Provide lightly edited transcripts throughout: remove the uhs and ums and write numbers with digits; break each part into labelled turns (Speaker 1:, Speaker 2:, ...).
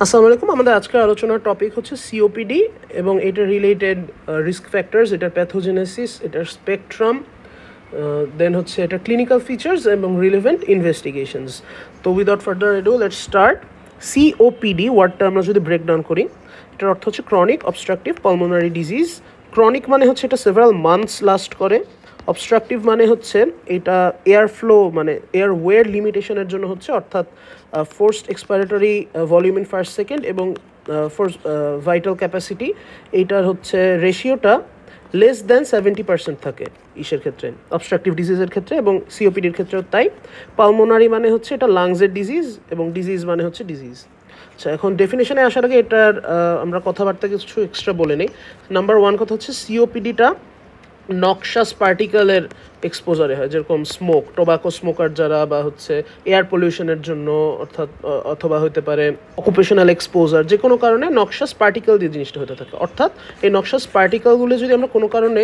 Speaker 1: আসসালামু আলাইকুম। আমাদের আজকের আলোচনার টপিক হচ্ছে সিওপিডি এবং এটার রিলেটেড রিস্ক ফ্যাক্টরস, এটার প্যাথোজেনেসিস, এটার স্পেকট্রাম, দেন হচ্ছে এটার ক্লিনিক্যাল ফিচার্স এবং রিলেভেন্ট ইনভেস্টিগেশনস। তো without further ado let's start. COPD ওয়ার্ডটা আমরা যদি ব্রেকডাউন করি, এটার অর্থ হচ্ছে chronic obstructive pulmonary disease. Chronic মানে হচ্ছে এটা সেভারাল মান্থস লাস্ট করে। অবস্ট্রাকটিভ মানে হচ্ছে এটা এয়ার ফ্লো মানে এয়ার ওয়ের লিমিটেশনের জন্য হচ্ছে, অর্থাৎ forced expiratory volume in first second এবং ফোর্স ভাইটাল ক্যাপাসিটি, এইটার হচ্ছে রেশিওটা লেস দ্যান 70% থাকে ইসের ক্ষেত্রে, অবস্ট্রাকটিভ ডিজিজের ক্ষেত্রে, এবং সিওপিডির ক্ষেত্রেও তাই। পালমোনারি মানে হচ্ছে এটা লাংসের ডিজিজ এবং ডিজিজ মানে হচ্ছে ডিজিজ। আচ্ছা, এখন ডেফিনেশনে আসার আগে এটার আমরা কথাবার্তা কিছু এক্সট্রা বলে নিই। নাম্বার ওয়ান কথা হচ্ছে সিওপিডিটা নক্সাস পার্টিকেলের এক্সপোজারে হয়, যেরকম স্মোক, টোবাকো স্মোকার যারা, বা হচ্ছে এয়ার পলিউশনের জন্য, অর্থাৎ অথবা হতে পারে অকুপেশনাল এক্সপোজার, যে কোনো কারণে নক্সাস পার্টিকেল দিয়ে জিনিসটা হতে থাকে। অর্থাৎ এই নক্সাস পার্টিকেলগুলো যদি আমরা কোনো কারণে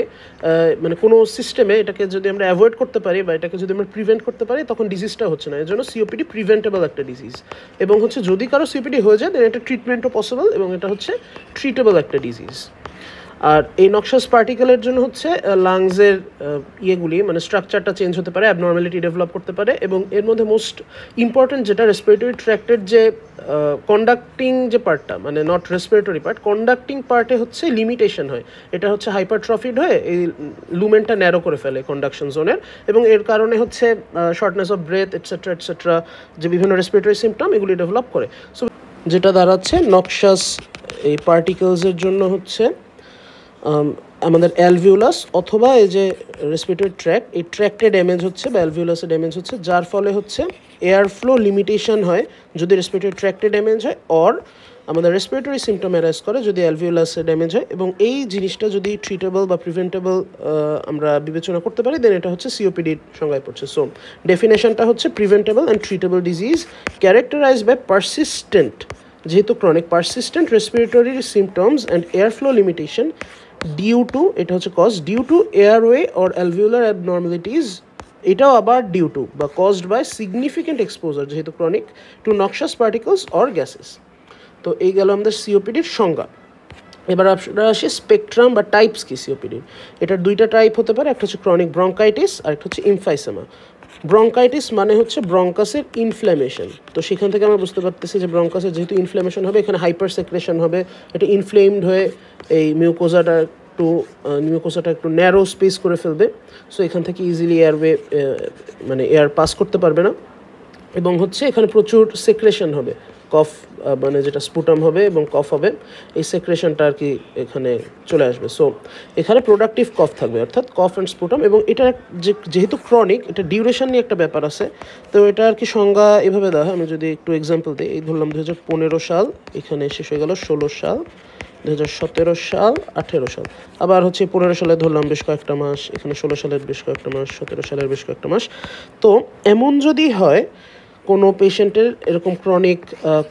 Speaker 1: মানে কোনো সিস্টেমে এটাকে যদি আমরা অ্যাভয়েড করতে পারি বা এটাকে যদি আমরা প্রিভেন্ট করতে পারি, তখন ডিজিজটা হচ্ছে না। এর জন্য সিওপিডি প্রিভেন্টেবল একটা ডিজিজ, এবং হচ্ছে যদি কারো সিওপিডি হয়ে যায় দেন এটা ট্রিটমেন্টও পসিবল এবং এটা হচ্ছে ট্রিটেবল একটা ডিজিজ। আর এই নক্সাস পার্টিকেলের জন্য হচ্ছে লাংসের ইয়েগুলি মানে স্ট্রাকচারটা চেঞ্জ হতে পারে, অ্যাবনর্মালিটি ডেভেলপ করতে পারে, এবং এর মধ্যে মোস্ট ইম্পর্টেন্ট যেটা রেসপিরেটরি ট্র্যাক্টের যে কন্ডাক্টিং যে পার্টটা, মানে নট রেসপিরেটরি পার্ট, কন্ডাক্টিং পার্টে হচ্ছে লিমিটেশন হয়। এটা হচ্ছে হাইপারট্রফিড হয়ে এই লুমেনটা ন্যারো করে ফেলে কন্ডাকশন জোনের, এবং এর কারণে হচ্ছে shortness of breadth etcetera etcetera, যে বিভিন্ন রেসপিরেটরি সিমটম এগুলি ডেভেলপ করে। সো যেটা দাঁড়াচ্ছে নক্সাস এই পার্টিকেলসের জন্য হচ্ছে আমাদের অ্যালভিউলাস অথবা এই যে রেসপিরেটরি ট্র্যাক, এই ট্র্যাক্টে ড্যামেজ হচ্ছে বা অ্যালভিউলাসে ড্যামেজ হচ্ছে, যার ফলে হচ্ছে এয়ার ফ্লো লিমিটেশন হয় যদি রেসপিরেটরি ট্র্যাক্টে ড্যামেজ হয়, অর আমাদের রেসপিরেটরি সিমটম অ্যারাইজ করে যদি অ্যালভিউলাসে ড্যামেজ হয়। এবং এই জিনিসটা যদি ট্রিটেবল বা প্রিভেন্টেবল আমরা বিবেচনা করতে পারি, দেন এটা হচ্ছে সিওপিডির সংজ্ঞায় পড়ছে। সো ডেফিনেশনটা হচ্ছে preventable and treatable disease characterized by persistent, যেহেতু chronic, persistent respiratory symptoms and air flow limitation due to, এটা হচ্ছে cause, due to airway or alveolar abnormalities, এটাও আবার ডিউ টু বা কজড বাই সিগনিফিকেন্ট এক্সপোজার, যেহেতু chronic, to noxious particles or gases. তো এই গেল আমাদের সিওপিডির সংজ্ঞা। এবার আপনারা আসি স্পেকট্রাম বা টাইপস কি সিওপিডির। এটার দুইটা টাইপ হতে পারে, একটা হচ্ছে ক্রনিক ব্রঙ্কাইটিস আর একটা হচ্ছে ইমফাইসেমা। ব্রঙ্কাইটিস মানে হচ্ছে ব্রঙ্কাসের ইনফ্ল্যামেশন। তো সেখান থেকে আমরা বুঝতে পারতেছি যে ব্রঙ্কাসের যেহেতু ইনফ্ল্যামেশন হবে, এখানে হাইপার সেক্রেশন হবে, এটা ইনফ্লেমড হয়ে এই মিউকোজাটা একটু ন্যারো স্পেস করে ফেলবে। সো এখান থেকে ইজিলি এয়ারওয়ে মানে এয়ার পাস করতে পারবে না, এবং হচ্ছে এখানে প্রচুর সেক্রেশন হবে, কফ মানে যেটা স্পুটাম হবে এবং কফ হবে, এই সেক্রেশনটা আর কি এখানে চলে আসবে। সো এখানে প্রোডাক্টিভ কফ থাকবে, অর্থাৎ কফ অ্যান্ড স্পুটাম। এবং এটা যেহেতু ক্রনিক, এটা ডিউরেশন নিয়ে একটা ব্যাপার আছে। তো এটা আর কি সংজ্ঞা এভাবে দেওয়া হয়। আমি যদি একটু এক্সাম্পল দিই, এই ধরলাম 2015 সাল, এখানে শেষ হয়ে গেল 16 সাল, 2017 সাল, 18 সাল, আবার হচ্ছে 15 সালে ধরলাম বেশ কয়েকটা মাস, এখানে 16 সালের বেশ কয়েকটা মাস, 17 সালের বেশ কয়েকটা মাস। তো এমন যদি হয় কোনো পেশেন্টের এরকম ক্রনিক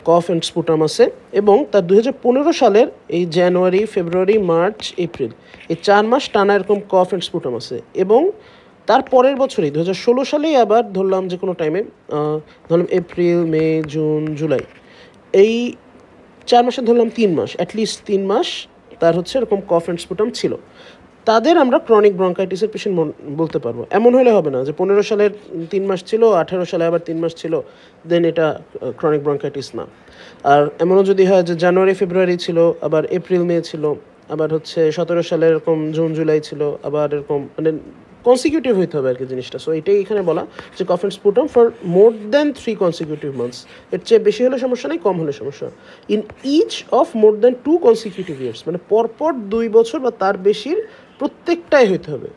Speaker 1: কফ অ্যান্ড স্পুটাম আছে, এবং তার 2015 সালের এই জানুয়ারি, ফেব্রুয়ারি, মার্চ, এপ্রিল, এই 4 মাস টানা এরকম কফ অ্যান্ড স্পুটাম আছে, এবং তার পরের বছরই 2016 সালেই আবার ধরলাম যে কোনো টাইমে, ধরলাম এপ্রিল, মে, জুন, জুলাই, এই 4 মাসে ধরলাম 3 মাস, অ্যাটলিস্ট 3 মাস তার হচ্ছে এরকম কফ অ্যান্ড স্পুটাম ছিল, তাদের আমরা ক্রনিক ব্রঙ্কাইটিসের পেশেন্ট বলতে পারবো। এমন হলে হবে না যে 15 সালের 3 মাস ছিল, 18 সালে আবার 3 মাস ছিল, দেন এটা ক্রনিক ব্রঙ্কাইটিস না। আর এমনও যদি হয় যে জানুয়ারি, ফেব্রুয়ারি ছিল, আবার এপ্রিল, মে ছিল, আবার হচ্ছে 17 সালে এরকম জুন, জুলাই ছিল, আবার এরকম মানে কনসিকিউটিভ হইতে হবে আর কি জিনিসটা। সো এটাই এখানে বলা যে cough and sputum for more than 3 consecutive months, এর চেয়ে বেশি হলে সমস্যা নেই, কম হলে সমস্যা। In each of more than 2 consecutive years, মানে পরপর 2 বছর বা তার বেশির প্রত্যেকটাই হইতে হবে।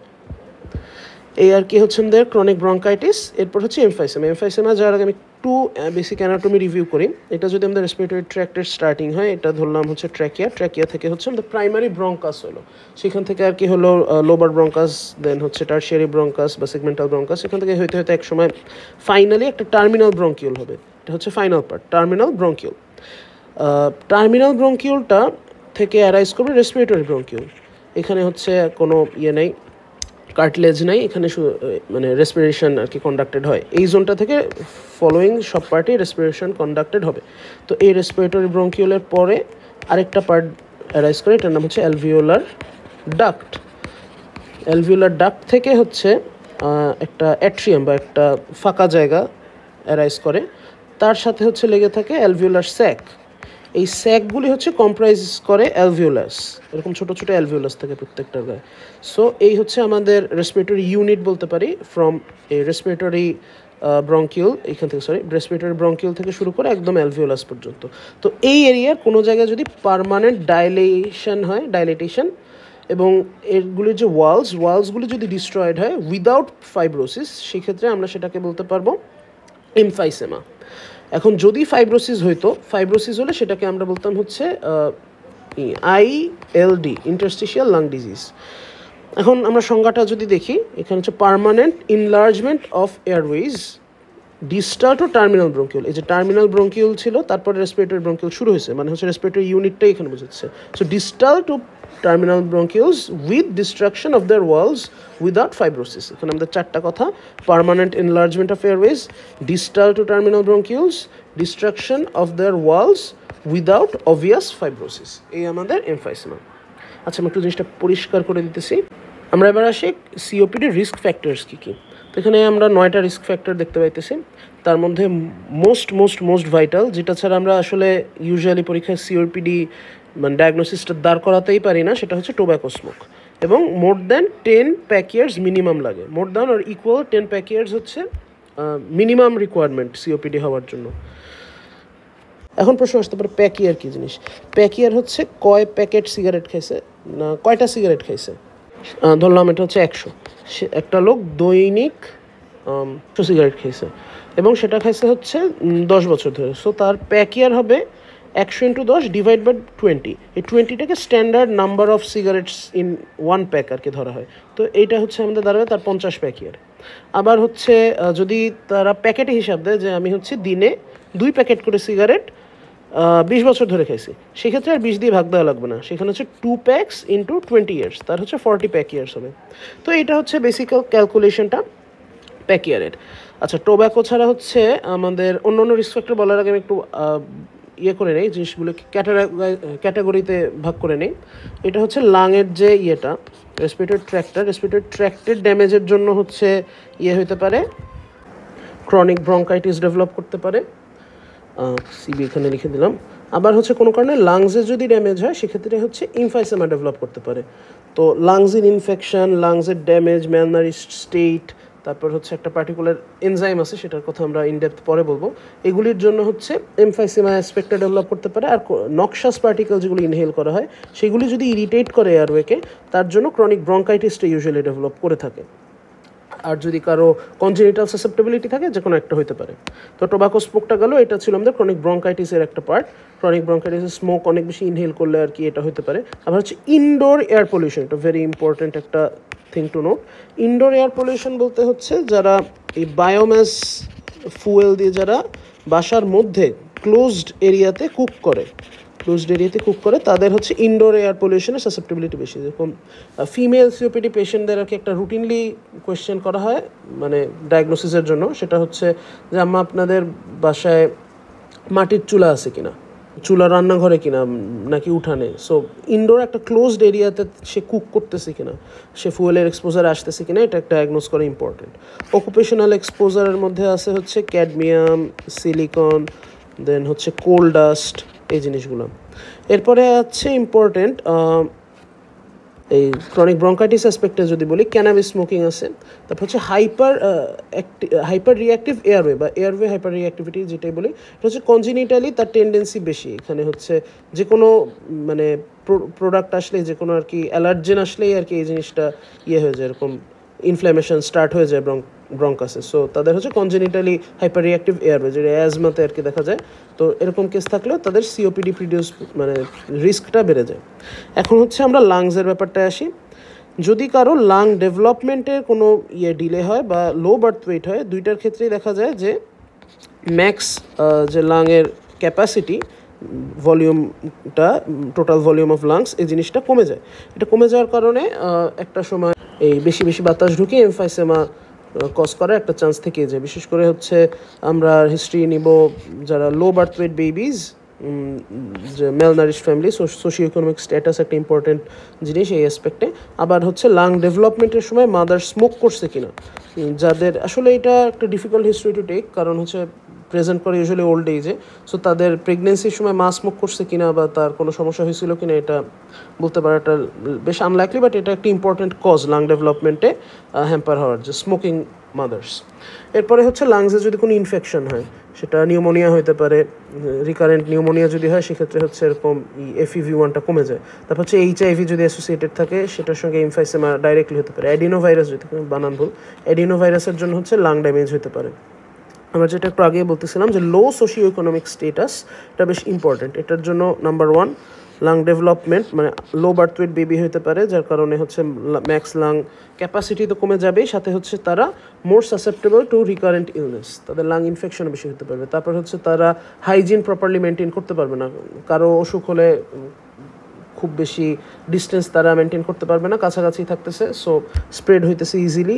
Speaker 1: এই আর কি হচ্ছে আমাদের ক্রনিক ব্রঙ্কাইটিস। এরপর হচ্ছে এমফাইসেমা। এমফাইসেমা যার আগে আমি একটু বেসিক অ্যানাটমি রিভিউ করি। এটা যদি আমাদের রেসপিরেটরি ট্র্যাক্টের স্টার্টিং হয়, এটা ধরলাম হচ্ছে ট্র্যাকিয়া থেকে হচ্ছে আমাদের প্রাইমারি ব্রঙ্কাস হলো, সেখান থেকে আর কি হলো লোবার ব্রঙ্কাস, দেন হচ্ছে টারশিয়ারি ব্রঙ্কাস বা সেগমেন্টাল ব্রঙ্কাস, এখান থেকে হইতে হইতে এক সময় ফাইনালি একটা টার্মিনাল ব্রঙ্কিউল হবে। এটা হচ্ছে final part, terminal bronchiole. Terminal ব্রঙ্কিউলটা থেকে অ্যারাইজ করবে রেসপিরেটরি ব্রঙ্কিউল। এখানে হচ্ছে কোনো ইয়ে নেই, কার্টিলেজ নাই, এখানে মানে রেসপিরেশন আর কি কন্ডাক্টেড হয়। এই জোনটা থেকে ফলোয়িং সব পার্টই রেসপিরেশন কন্ডাক্টেড হবে। তো এই রেসপিরেটরি ব্রঙ্কিউলের পরে আরেকটা পার্ট অ্যারাইজ করে, এটার নাম হচ্ছে অ্যালভিওলার ডাক্ট। অ্যালভিওলার ডাক্ট থেকে হচ্ছে একটা অ্যাট্রিয়াম বা একটা ফাঁকা জায়গা অ্যারাইজ করে, তার সাথে হচ্ছে লেগে থাকে অ্যালভিওলার স্যাক। এই স্যাকগুলি হচ্ছে কম্প্রাইজ করে অ্যালভিওলাস, এরকম ছোটো ছোটো অ্যালভিওলাস থাকে প্রত্যেকটার গায়ে। সো এই হচ্ছে আমাদের রেসপিরেটরি ইউনিট বলতে পারি, ফ্রম এই রেসপিরেটরি ব্রঙ্কিউল, এইখান থেকে রেসপিরেটরি ব্রঙ্কিউল থেকে শুরু করে একদম অ্যালভিওলাস পর্যন্ত। তো এই এরিয়ার কোনো জায়গায় যদি পার্মানেন্ট ডাইলেটেশন এবং এগুলির যে ওয়ালসগুলি যদি ডিস্ট্রয়েড হয় উইদাউট ফাইব্রোসিস, সেক্ষেত্রে আমরা সেটাকে বলতে পারবো এমফাইসেমা। এখন যদি ফাইব্রোসিস হলে সেটাকে আমরা বলতাম হচ্ছে ILD, ইন্টারস্টিশিয়াল লাং ডিজিজ। এখন আমরা সংজ্ঞাটা যদি দেখি, এখানে হচ্ছে permanent enlargement of airways distal to terminal bronchiole. এই যে টার্মিনাল ব্রঙ্কিউল ছিল, তারপরে রেসপিরেটরি ব্রঙ্কিউল শুরু হয়েছে, মানে হচ্ছে রেসপিরেটরি ইউনিটটাই এখানে বোঝাচ্ছে। So distal to terminal bronchioles with destruction of their walls without fibrosis. এখানে আমাদের চারটা কথা: permanent enlargement of airways, distal to terminal bronchioles, destruction of their walls without obvious fibrosis. এই আমাদের এমফাইসেমা। আচ্ছা, আমি একটু জিনিসটা পরিষ্কার করে দিতেছি। আমরা এবার আসি সিওপিডির রিস্ক ফ্যাক্টরস কী কী। তো এখানে আমরা 9টা রিস্ক ফ্যাক্টর দেখতে পাইতেছি। তার মধ্যে মোস্ট ভাইটাল, যেটা ছাড়া আমরা আসলে ইউজুয়ালি পরীক্ষায় সিওপিডি মানে ডায়াগনোসিসটা দাঁড় করাতেই পারি না, সেটা হচ্ছে টোব্যাকো স্মোক। এবং more than 10 pack years minimum লাগে। More than or equal 10 pack years হচ্ছে মিনিমাম রিকোয়ারমেন্ট সিওপিডি হওয়ার জন্য। এখন প্রশ্ন আসতে পারে, প্যাক ইয়ার কী জিনিস? প্যাক ইয়ার হচ্ছে কয় প্যাকেট সিগারেট খাইছে, না কয়টা সিগারেট খাইছে। ধরলাম এটা হচ্ছে 100, একটা লোক দৈনিক 100 সিগারেট খাইছে এবং সেটা খাইছে হচ্ছে 10 বছর ধরে। সো তার প্যাক ইয়ার হবে 100 × 10 ডিভাইড বাই 20। এই 20টাকে standard number of cigarettes in 1 pack আর কি ধরা হয়। তো এইটা হচ্ছে আমাদের দাঁড়াবে তার 50 প্যাক ইয়ার। আবার হচ্ছে যদি তারা প্যাকেটে হিসাব দেয় যে আমি হচ্ছে দিনে 2 প্যাকেট করে সিগারেট 20 বছর ধরে খাইছি, সেক্ষেত্রে আর 20 দিয়ে ভাগ দেওয়া লাগবে না, সেখানে হচ্ছে 2 প্যাকস ইন্টু 20 ইয়ার্স, তার হচ্ছে 40 প্যাক ইয়ার্স হবে। তো এটা হচ্ছে বেসিক ক্যালকুলেশনটা প্যাক ইয়ারের। আচ্ছা, টোব্যাকো ছাড়া হচ্ছে আমাদের অন্য রিস্ক ফ্যাক্টর বলার আগে আমি একটু করে নেই, জিনিসগুলোকে ক্যাটাগরিতে ভাগ করে নেই। এটা হচ্ছে লাংয়ের যে রেসপিরেটরি ট্র্যাক্টের ড্যামেজের জন্য হচ্ছে হতে পারে ক্রনিক ব্রঙ্কাইটিস ডেভেলপ করতে পারে, সিবি এখানে লিখে দিলাম। আবার হচ্ছে কোনো কারণে লাংসে যদি ড্যামেজ হয়, সেক্ষেত্রে হচ্ছে এমফাইসেমা ডেভেলপ করতে পারে। তো লাংসের ইনফেকশন, লাংসের ড্যামেজ, ম্যালনারিশড স্টেট, তারপর হচ্ছে একটা পার্টিকুলার এনজাইম আছে, সেটার কথা আমরা ইনডেপথ পরে বলবো। এগুলির জন্য হচ্ছে এমফাইসেমা অ্যাসপেক্টটা ডেভেলপ করতে পারে। আর নক্সাস পার্টিকেল যেগুলো ইনহেল করা হয়, সেগুলি যদি ইরিটেট করে এয়ারওয়েকে, তার জন্য ক্রনিক ব্রঙ্কাইটিসটা ইউজুয়ালি ডেভেলপ করে থাকে। আর যদি কারো কনজেনিটাল সাসেপ্টেবিলিটি থাকে, যে কোনো একটা হতে পারে। তো টোব্যাকো স্মোকটা গেল, এটা ছিল আমাদের ক্রনিক ব্রঙ্কাইটিসের একটা পার্ট। ক্রনিক ব্রঙ্কাইটিসের স্মোক অনেক বেশি ইনহেল করলে আর কি এটা হতে পারে। আবার হচ্ছে ইনডোর এয়ার পলিউশন, এটা ভেরি ইম্পর্ট্যান্ট একটা thing to note. Indoor air pollution বলতে হচ্ছে যারা এই বায়োম্যাস ফুয়েল দিয়ে যারা বাসার মধ্যে ক্লোজড এরিয়াতে কুক করে, তাদের হচ্ছে ইনডোর এয়ার পলিউশনের সাসেপ্টেবিলিটি বেশি। যেরকম ফিমেল সিওপিডি পেশেন্টদের আর কি একটা রুটিনলি কোয়েশ্চেন করা হয় মানে ডায়াগনোসিসের জন্য, সেটা হচ্ছে যে আম্মা আপনাদের বাসায় মাটির চুলা আছে কিনা, চুলা রান্নাঘরে কিনা নাকি উঠানে। সো ইনডোর একটা ক্লোজড এরিয়াতে সে কুক করতেছে কিনা, সে ফুয়েলের এক্সপোজার আসতেছে কিনা, এটা একটা ডায়াগনোস করা ইম্পর্টেন্ট। অকুপেশনাল এক্সপোজারের মধ্যে আছে হচ্ছে ক্যাডমিয়াম, সিলিকন, দেন হচ্ছে কোল ডাস্ট, এই জিনিসগুলো। এরপরে আছে ইম্পর্টেন্ট এই ক্রনিক ব্রঙ্কাইটিস অ্যাসপেক্টে যদি বলি, ক্যানাবিস স্মোকিং আছে। তারপর হচ্ছে হাইপার রিঅ্যাক্টিভ এয়ারওয়ে বা এয়ারওয়ে হাইপার রিঅ্যাক্টিভিটি যেটাই বলি, এটা হচ্ছে কনজিনিটালি তার টেন্ডেন্সি বেশি। এখানে হচ্ছে যে কোনো মানে প্রোডাক্ট আসলেই, যে কোনো আর কি অ্যালার্জেন আসলেই আর কি এই জিনিসটা হয়ে যায়, এরকম ইনফ্ল্যামেশন স্টার্ট হয়ে যায় ব্রঙ্কাসে। সো তাদের হচ্ছে কনজেনিটালি হাইপার রিঅ্যাক্টিভ এয়ারওয়ে, যেটা অ্যাজমাতে আর কি দেখা যায়। তো এরকম কেস থাকলেও তাদের সিওপিডি প্রিডিউস মানে রিস্কটা বেড়ে যায়। এখন হচ্ছে আমরা লাংসের ব্যাপারটায় আসি। যদি কারো লাং ডেভেলপমেন্টের কোনো ডিলে হয় বা লো বার্থ ওয়েট হয়, দুইটার ক্ষেত্রেই দেখা যায় যে ম্যাক্স যে লাংয়ের ক্যাপাসিটি ভলিউমটা, টোটাল ভলিউম অফ লাংস, এই জিনিসটা কমে যায়। এটা কমে যাওয়ার কারণে একটা সময় এই বেশি বেশি বাতাস ঢুকে এমফাইসেমা কজ করার একটা চান্স থেকে যায়। বিশেষ করে হচ্ছে আমরা হিস্ট্রি নিব যারা লো বার্থ ওয়েট বেবিজ, যে ম্যালনারিশ ফ্যামিলি, সোশিও ইকোনমিক স্ট্যাটাস একটা ইম্পর্টেন্ট জিনিস এই অ্যাসপেক্টে। আবার হচ্ছে লাং ডেভেলপমেন্টের সময় মাদার স্মোক করছে কিনা, যাদের আসলে এটা একটা ডিফিকাল্ট হিস্ট্রি টু টেক, কারণ হচ্ছে প্রেজেন্ট করে ইউজুয়ালি ওল্ড এজে। সো তাদের প্রেগনেন্সির সময় মা স্মোক করছে কিনা বা তার কোনো সমস্যা হয়েছিল কিনা এটা বলতে পারাটা বেশ আনলাইকলি, বাট এটা একটা ইম্পর্টেন্ট কজ লাং ডেভেলপমেন্টে হ্যাম্পার হওয়ার, যে স্মোকিং মাদার্স। এরপরে হচ্ছে লাংসে যদি কোনো ইনফেকশন হয়, সেটা নিউমোনিয়া হতে পারে, রিকারেন্ট নিউমোনিয়া যদি হয় সেক্ষেত্রে হচ্ছে এরকম FEV1টা কমে যায়। তারপর হচ্ছে HIV যদি অ্যাসোসিয়েটেড থাকে সেটার সঙ্গে এমফাইসেমা ডাইরেক্টলি হতে পারে। অ্যাডিনোভাইরাস যদি, বানান ভুল, অ্যাডিনোভাইরাসের জন্য হচ্ছে লাং ড্যামেজ হতে পারে। আমরা যেটা একটু আগে বলতেছিলাম যে লো সোশিও ইকোনমিক স্টেটাস, এটা বেশ ইম্পর্টেন্ট। এটার জন্য নাম্বার 1 লাং ডেভেলপমেন্ট, মানে লো বার্থ ওয়েট বেবি হতে পারে, যার কারণে হচ্ছে ম্যাক্স লাং ক্যাপাসিটি তো কমে যাবেই, সাথে হচ্ছে তারা মোর সাসেপ্টেবল টু রিকারেন্ট ইলনেস, তাদের লাং ইনফেকশন বেশি হতে পারবে। তারপর হচ্ছে তারা হাইজিন প্রপারলি মেনটেন করতে পারবে না, কারো অসুখ হলে খুব বেশি ডিস্টেন্স তারা মেনটেন করতে পারবে না, কাছাকাছি থাকতেছে, সো স্প্রেড হইতেছে ইজিলি।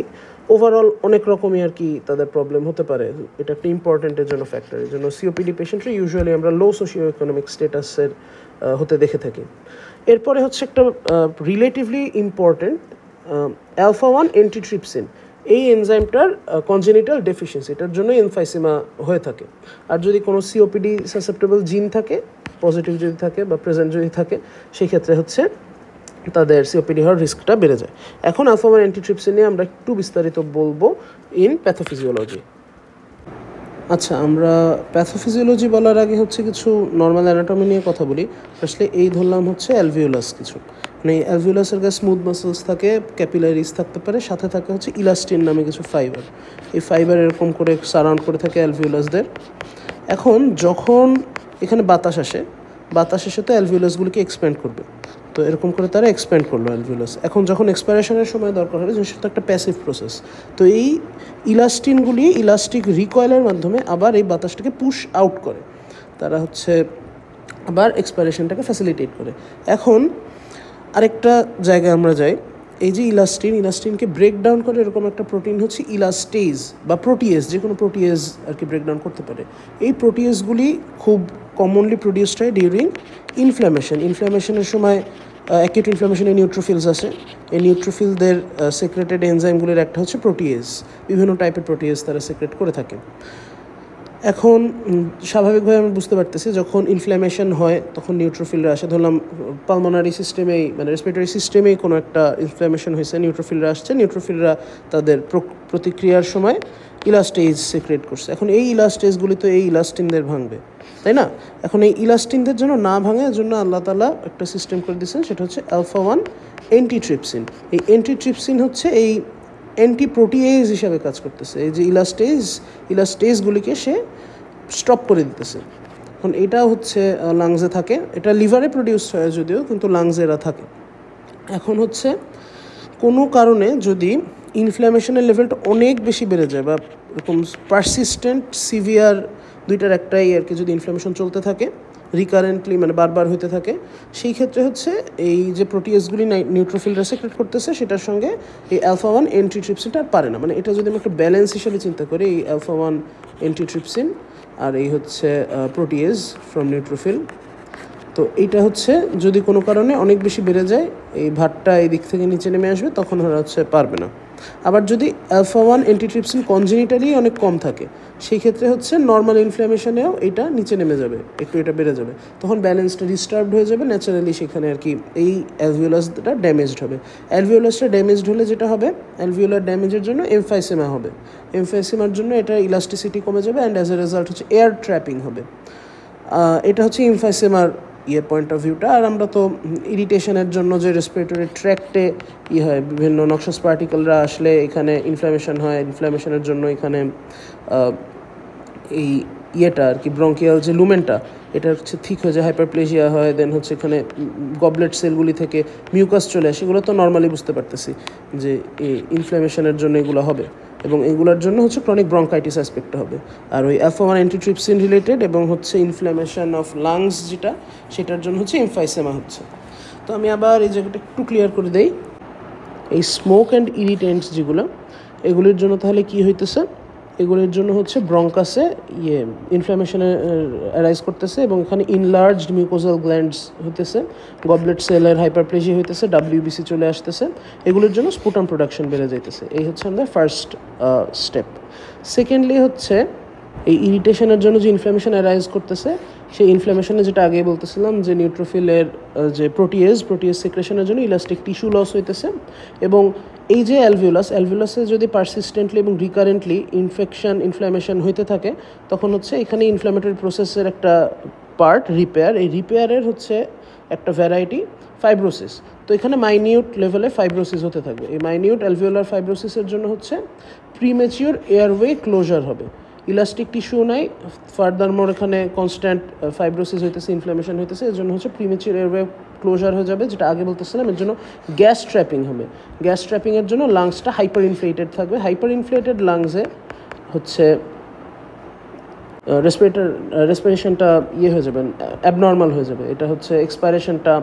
Speaker 1: ওভারঅল অনেক রকমই আর কি তাদের প্রবলেম হতে পারে। এটা একটা ইম্পর্টেন্টের জন্য ফ্যাক্টর। এই জন্য COPD পেশেন্টরা ইউজুয়ালি আমরা লো সোশিও ইকোনমিক স্টেটাসের হতে দেখে থাকি। এরপরে হচ্ছে একটা রিলেটিভলি ইম্পর্টেন্ট alpha-1 অ্যান্টিট্রিপসিন, এই এনজাইমটার কনজেনিটাল ডেফিসিয়েন্সি, এটার জন্য এমফাইসেমা হয়ে থাকে। আর যদি কোনো COPD সাসেপ্টেবল জিন থাকে, পজিটিভ যদি থাকে বা প্রেজেন্ট যদি থাকে, সেই ক্ষেত্রে হচ্ছে তাদের COPD হওয়ার রিস্কটা বেড়ে যায়। এখন alpha-1 অ্যান্টিট্রিপসিন নিয়ে আমরা একটু বিস্তারিত বলবো ইন প্যাথোফিজিওলজি। আচ্ছা, আমরা প্যাথোফিজিওলজি বলার আগে হচ্ছে কিছু নর্মাল অ্যানাটমি নিয়ে কথা বলি। আসলে এই ধরলাম হচ্ছে অ্যালভিওলাস কিছু, মানে অ্যালভিওলাসের গায়ে স্মুথ মাসেলস থাকে, ক্যাপিলারিজ থাকতে পারে, সাথে থাকে হচ্ছে ইলাস্টিন নামে কিছু ফাইবার। এই ফাইবার এরকম করে সারাউন্ড করে থাকে অ্যালভিওলাসদের। এখন যখন এখানে বাতাস আসে, বাতাস এসে তো অ্যালভিওলাসগুলিকে এক্সপ্যান্ড করবে, তো এরকম করে তারা এক্সপ্যান্ড করলো অ্যালভিওলাস। এখন যখন এক্সপাইরেশনের সময় দরকার হবে, জিনিসটা তো একটা প্যাসিভ প্রসেস, তো এই ইলাস্টিনগুলি ইলাস্টিক রিকয়েলের মাধ্যমে আবার এই বাতাসটাকে পুশ আউট করে, তারা হচ্ছে আবার এক্সপাইরেশনটাকে ফ্যাসিলিটেট করে। এখন আরেকটা জায়গায় আমরা যাই, এই যে ইলাস্টিনকে ব্রেকডাউন করে এরকম একটা প্রোটিন হচ্ছে ইলাস্টেজ বা প্রোটিয়েজ, যে কোনো প্রোটিয়েজ আর কি ব্রেকডাউন করতে পারে। এই প্রোটিয়েজগুলি খুব কমনলি প্রডিউসড হয় ডিউরিং ইনফ্ল্যামেশনের সময়। অ্যাকিউট ইনফ্ল্যামেশনে নিউট্রোফিলস আসে, এই নিউট্রোফিলদের সেক্রেটেড এনজাইমগুলির একটা হচ্ছে প্রোটিয়েজ, বিভিন্ন টাইপের প্রোটিয়েজ তারা সেক্রেট করে থাকে। এখন স্বাভাবিকভাবে আমি বুঝতে পারতেছি যখন ইনফ্ল্যামেশন হয় তখন নিউট্রোফিলরা আসে। ধরলাম পালমোনারি সিস্টেমেই, মানে রেসপিরেটরি সিস্টেমেই কোনো একটা ইনফ্ল্যামেশন হয়েছে, নিউট্রোফিলরা আসছে, নিউট্রোফিলরা তাদের প্রতিক্রিয়ার সময় ইলাস্টেজ সিক্রেট করছে। এখন এই ইলাস্টেজগুলি তো এই ইলাস্টিনদের ভাঙবে, তাই না? এখন এই ইলাস্টিনদের জন্য না ভাঙার জন্য আল্লাহ তাআলা একটা সিস্টেম করে দিয়েছেন, সেটা হচ্ছে alpha-1 অ্যান্টিট্রিপসিন। এই অ্যান্টিট্রিপসিন হচ্ছে এই অ্যান্টিপ্রোটিয়েজ হিসাবে কাজ করতেছে, এই যে ইলাস্টেজগুলিকে সে স্টপ করে দিতেছে। এখন এটা হচ্ছে লাংসে থাকে, এটা লিভারে প্রডিউস হয় যদিও, কিন্তু লাংসে এরা থাকে। এখন হচ্ছে কোনো কারণে যদি ইনফ্ল্যামেশনের লেভেলটা অনেক বেশি বেড়ে যায় বা এরকম পারসিস্টেন্ট সিভিয়ার, দুইটার একটাই আর কি, যদি ইনফ্ল্যামেশন চলতে থাকে রিকারেন্টলি, মানে বারবার হতে থাকে, সেই ক্ষেত্রে হচ্ছে এই যে প্রোটিয়েসগুলি নিউট্রোফিলরা সিক্রেট করতেছে সেটার সঙ্গে এই alpha-1 অ্যান্টিট্রিপসিনটা আর পারে না। মানে এটা যদি আমি একটা ব্যালেন্স হিসেবে চিন্তা করি, এই alpha-1 অ্যান্টিট্রিপসিন আর এই হচ্ছে প্রোটিয়েজ ফ্রম নিউট্রোফিল, তো এইটা হচ্ছে যদি কোনো কারণে অনেক বেশি বেড়ে যায়, এই ভাতটা এই দিক থেকে নিচে নেমে আসবে, তখন ওরা হচ্ছে পারবে না। আবার যদি alpha-1 অ্যান্টিট্রিপসিন কনজেনিটালি অনেক কম থাকে, সেই ক্ষেত্রে হচ্ছে নর্মাল ইনফ্ল্যামেশনেও এটা নিচে নেমে যাবে, একটু এটা বেড়ে যাবে, তখন ব্যালেন্সটা ডিস্টার্বড হয়ে যাবে ন্যাচারালি, সেখানে আর কি এই অ্যালভিওলাসটা ড্যামেজড হবে। অ্যালভিওলাসটা ড্যামেজড হলে যেটা হবে, অ্যালভিওলার ড্যামেজের জন্য এমফাইসেমা হবে, এমফাইসেমার জন্য এটা ইলাস্টিসিটি কমে যাবে, অ্যান্ড অ্যাজ এ রেজাল্ট হচ্ছে এয়ার ট্র্যাপিং হবে। এটা হচ্ছে এমফাইসেমার পয়েন্ট অফ ভিউটা। আর আমরা তো ইরিটেশনের জন্য যে রেসপিরেটরি ট্র্যাক্টে হয়, বিভিন্ন নক্সাস পার্টিকেলরা আসলে এখানে ইনফ্ল্যামেশন হয়, ইনফ্ল্যামেশনের জন্য এখানে এই আর কি ব্রঙ্কিয়াল যে লুমেনটা, এটা হচ্ছে ঠিক হয়ে যায়, হাইপারপ্লেজিয়া হয়, দেন হচ্ছে এখানে গবলেট সেলগুলি থেকে মিউকাস চলে আসে, এগুলো তো নর্মালি বুঝতে পারতেছি যে এই ইনফ্ল্যামেশনের জন্য এগুলো হবে। এবং এগুলোর জন্য হচ্ছে ক্রনিক ব্রঙ্কাইটিস অ্যাসপেক্টটা হবে। আর ওই alpha-1 অ্যান্টিট্রিপসিন রিলেটেড এবং হচ্ছে ইনফ্ল্যামেশন অফ লাংস যেটা, সেটার জন্য হচ্ছে এমফাইসেমা হচ্ছে। তো আমি আবার এই জায়গাটা একটু ক্লিয়ার করে দেই। এই স্মোক অ্যান্ড ইরিটেন্টস যেগুলো, এগুলির জন্য তাহলে কি হইতেছে, এগুলির জন্য হচ্ছে ব্রঙ্কাসে ইনফ্ল্যামেশনে অ্যারাইজ করতেছে এবং এখানে ইনলার্জড মিউকোজাল গ্ল্যান্ডস হইতেছে, গবলেট সেলের হাইপারপ্লেজিয়া হইতেছে, WBC চলে আসতেছে, এগুলোর জন্য স্পুটাম প্রোডাকশন বেড়ে যাইতেছে। এই হচ্ছে আমাদের ফার্স্ট স্টেপ। সেকেন্ডলি হচ্ছে এই ইরিটেশনের জন্য যে ইনফ্ল্যামেশন অ্যারাইজ করতেছে, সেই ইনফ্ল্যামেশনে যেটা আগে বলতেছিলাম যে নিউট্রোফিলের যে প্রোটিয়েজ সিক্রেশনের জন্য ইলাস্টিক টিস্যু লস হইতেছে। এবং এই যে অ্যালভিউলাসে যদি পারসিস্টেন্টলি এবং রিকারেন্টলি ইনফ্ল্যামেশন হইতে থাকে, তখন হচ্ছে এখানে ইনফ্ল্যামেটরি প্রসেসের একটা পার্ট রিপেয়ার, এই রিপেয়ারের হচ্ছে একটা ভ্যারাইটি ফাইব্রোসিস। তো এখানে মাইনিউট লেভেলে ফাইব্রোসিস হতে থাকবে। এই মাইনিউট অ্যালভিওলার ফাইব্রোসিসের জন্য হচ্ছে প্রিমেচিওর এয়ারওয়ে ক্লোজার হবে, ইলাস্টিক টিস্যু নাই, ফার্দারমোর এখানে কনস্ট্যান্ট ফাইব্রোসিস হইতেছে, ইনফ্ল্যামেশন হইতেছে, এর জন্য হচ্ছে প্রিমেচিওর এয়ারওয়ে ক্লোজার হয়ে যাবে, যেটা আগে বলতেছিলাম। এর জন্য গ্যাস ট্র্যাপিং হবে। গ্যাস ট্র্যাপিংয়ের জন্য লাংসটা হাইপার ইনফ্লেটেড থাকবে। হাইপার ইনফ্লেটেড লাংসে হচ্ছে রেসপিরেশনটা হয়ে যাবে, অ্যাবনর্মাল হয়ে যাবে। এটা হচ্ছে এক্সপাইরেশনটা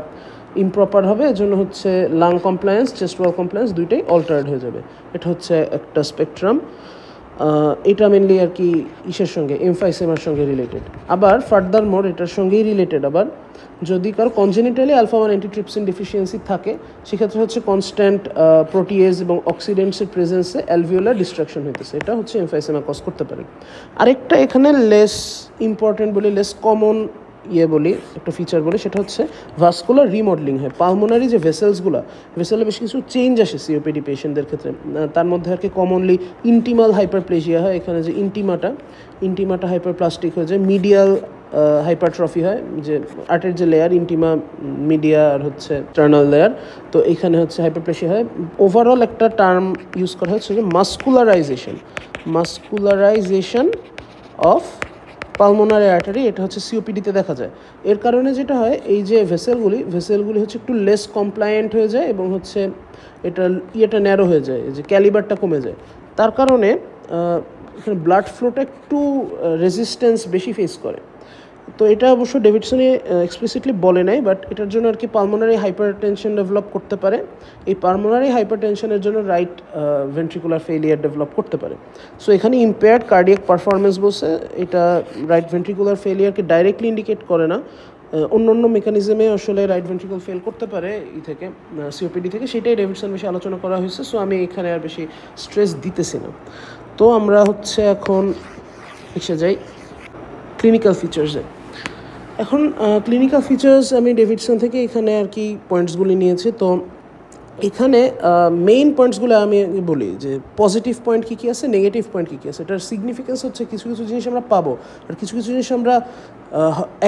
Speaker 1: ইমপ্রপার হবে, এর জন্য হচ্ছে লাং কমপ্লায়েন্স, চেস্ট ওয়াল কমপ্লায়েন্স দুইটাই অল্টারেড হয়ে যাবে। এটা হচ্ছে একটা স্পেকট্রাম। এটা মেনলি আর কি ইসের সঙ্গে, এমফাইসেমার সঙ্গে রিলেটেড। আবার ফার্দার মোর এটার সঙ্গেই রিলেটেড আবার যদি কারো কনজেনিটালি alpha-1 অ্যান্টিট্রিপসিন ডেফিসিয়েন্সি থাকে, সেক্ষেত্রে হচ্ছে কনস্ট্যান্ট প্রোটিয়েজ এবং অক্সিডেন্টসের প্রেজেন্সে অ্যালভিওলার ডিস্ট্রাকশন হইতেছে, এটা হচ্ছে এমফাইসেমা কজ করতে পারে। আরেকটা এখানে লেস ইম্পর্টেন্ট বলি, লেস কমন বলি, একটা ফিচার বলি, সেটা হচ্ছে ভাস্কুলার রিমডেলিং হয়। পালমোনারি যে ভেসেলে বেশ কিছু চেঞ্জ আসে সিওপিডি পেশেন্টদের ক্ষেত্রে। তার মধ্যে আর কি কমনলি ইন্টিমাল হাইপারপ্লেজিয়া হয়, এখানে যে ইন্টিমাটা হাইপারপ্লাস্টিক হয়ে যায়, মিডিয়াল হাইপারট্রফি হয়, যে আর্টের যে লেয়ার ইন্টিমা, মিডিয়া আর হচ্ছে টার্নাল লেয়ার, তো এখানে হচ্ছে হাইপারপ্লেজিয়া হয়। ওভারঅল একটা টার্ম ইউজ করা হচ্ছে যে মাস্কুলারাইজেশন অফ পালমোনারি আর্টারি, এটা হচ্ছে সিওপিডিতে দেখা যায়। এর কারণে যেটা হয়, এই যে ভেসেলগুলি হচ্ছে একটু লেস কমপ্লায়েন্ট হয়ে যায় এবং হচ্ছে এটা ন্যারো হয়ে যায়, যে ক্যালিবারটা কমে যায়। তার কারণে এখানে ব্লাড ফ্লোটা একটু রেজিস্ট্যান্স বেশি ফেস করে। তো এটা অবশ্য ডেভিডসনে এক্সপ্লিসিটলি বলে নাই, বাট এটার জন্য আর কি পালমোনারি হাইপারটেনশন ডেভেলপ করতে পারে। এই পালমোনারি হাইপারটেনশনের জন্য রাইট ভেন্ট্রিকুলার ফেলিয়ার ডেভেলপ করতে পারে। সো এখানে ইম্পেয়ার্ড কার্ডিয়াক পারফরমেন্স বলছে, এটা রাইট ভেন্ট্রিকুলার ফেলিয়ারকে ডাইরেক্টলি ইন্ডিকেট করে না, অন্য মেকানিজমে আসলে রাইট ভেন্ট্রিকল ফেল করতে পারে থেকে সিওপিডি থেকে, সেটাই ডেভিডসন বেশি আলোচনা করা হয়েছে। সো আমি এখানে আর বেশি স্ট্রেস দিতেছি না। তো আমরা হচ্ছে এখন এসে যাই ক্লিনিক্যাল ফিচার্সে। এখন ক্লিনিক্যাল ফিচার্স আমি ডেভিডসন থেকে এখানে আর কি পয়েন্টসগুলি নিয়েছি। তো এখানে মেইন পয়েন্টসগুলো আমি বলি যে পজিটিভ পয়েন্ট কী কী আছে, নেগেটিভ পয়েন্ট কী কী আছে। এটার সিগনিফিকেন্স হচ্ছে কিছু জিনিস আমরা পাবো আর কিছু জিনিস আমরা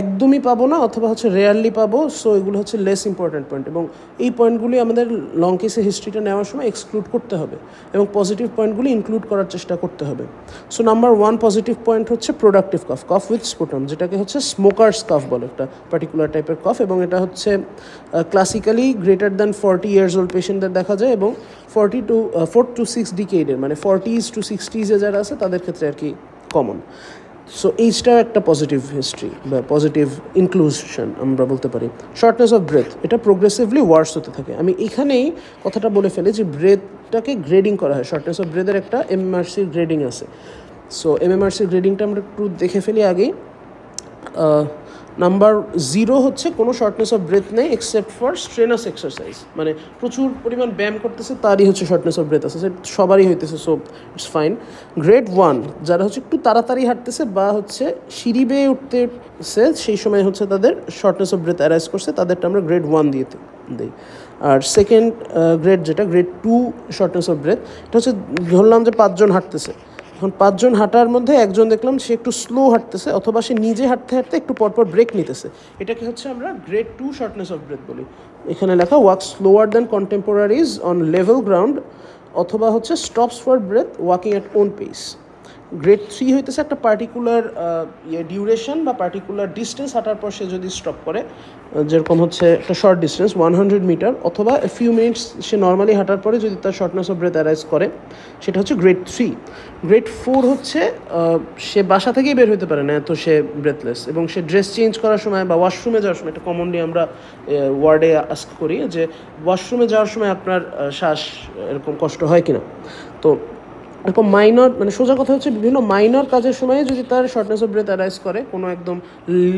Speaker 1: একদমই পাবো না, অথবা হচ্ছে রেয়ারলি পাবো। সো এগুলো হচ্ছে লেস ইম্পর্ট্যান্ট পয়েন্ট, এবং এই পয়েন্টগুলি আমাদের লং কেসে হিস্ট্রিটা নেওয়ার সময় এক্সক্লুড করতে হবে এবং পজিটিভ পয়েন্টগুলি ইনক্লুড করার চেষ্টা করতে হবে। সো নাম্বার 1 পজিটিভ পয়েন্ট হচ্ছে প্রোডাক্টিভ কফ উইথ স্পুটাম, যেটাকে হচ্ছে স্মোকার্স কফ বলে, একটা পার্টিকুলার টাইপের কফ, এবং এটা হচ্ছে classically greater than 40 years old পেশেন্টদের দেখা যায়, এবং 4 to 6 ডিকেডের মানে 40s to 60s যারা আছে তাদের ক্ষেত্রে আর কি কমন। সো এইটাও একটা পজিটিভ হিস্ট্রি বা পজিটিভ ইনক্লুশন আমরা বলতে পারি। শর্টনেস অফ ব্রেথ, এটা প্রোগ্রেসিভলি ওয়ার্স হতে থাকে। আমি এখানেই কথাটা বলে ফেলি যে ব্রেথটাকে গ্রেডিং করা হয়, শর্টনেস অফ ব্রেথের একটা এমএমআরসির গ্রেডিং আছে। সো এমএমআরসির গ্রেডিংটা আমরা একটু দেখে ফেলি আগেই। নাম্বার 0 হচ্ছে কোনো শর্টনেস অফ ব্রেথ নেই এক্সেপ্ট ফর স্ট্রেনাস এক্সারসাইজ, মানে প্রচুর পরিমাণ ব্যায়াম করতেছে তারই হচ্ছে শর্টনেস অফ ব্রেথ আছে, সবারই হইতেছে, সো ইটস ফাইন। গ্রেড 1 যারা হচ্ছে একটু তাড়াতাড়ি হাঁটতেছে বা হচ্ছে সিঁড়ি বেয়ে উঠতেছে, সেই সময় হচ্ছে তাদের শর্টনেস অফ ব্রেথ অ্যারাইজ করছে, তাদেরটা আমরা গ্রেড 1 দিয়ে দিই। আর সেকেন্ড গ্রেড যেটা গ্রেড 2 শর্টনেস অফ ব্রেথ, এটা হচ্ছে ধরলাম যে 5 জন হাঁটতেছে, এখন 5 জন হাঁটার মধ্যে একজন দেখলাম সে একটু স্লো হাঁটতেছে, অথবা সে নিজে হাঁটতে হাঁটতে একটু পরপর ব্রেক নিতেছে, এটাকে হচ্ছে আমরা গ্রেড 2 শর্টনেস অফ ব্রেথ বলি। এখানে লেখা walk slower than contemporaries on level ground, অথবা হচ্ছে stops for breath walking at own pace. Grade 3 হইতেছে একটা পার্টিকুলার ডিউরেশন বা পার্টিকুলার ডিস্টেন্স হাঁটার পর সে যদি স্টপ করে, যেরকম হচ্ছে একটা শর্ট ডিস্টেন্স 100 মিটার অথবা ফিউ মিনিটস সে নর্মালি হাঁটার পরে যদি তার শর্টনেস অফ ব্রেথ অ্যারাইজ করে, সেটা হচ্ছে গ্রেড 3। গ্রেড 4 হচ্ছে সে বাসা থেকেই বের হতে পারে না, এত সে ব্রেথলেস, এবং সে ড্রেস চেঞ্জ করার সময় বা ওয়াশরুমে যাওয়ার সময়, এটা কমনলি আমরা ওয়ার্ডে আস্ক করি যে ওয়াশরুমে যাওয়ার সময় আপনার শ্বাস এরকম কষ্ট হয় কিনা। তো এরকম মাইনর, মানে সোজা কথা হচ্ছে বিভিন্ন মাইনর কাজের সময় যদি তার শর্টনেস অফ ব্রেথ অ্যারাইজ করে, কোনো একদম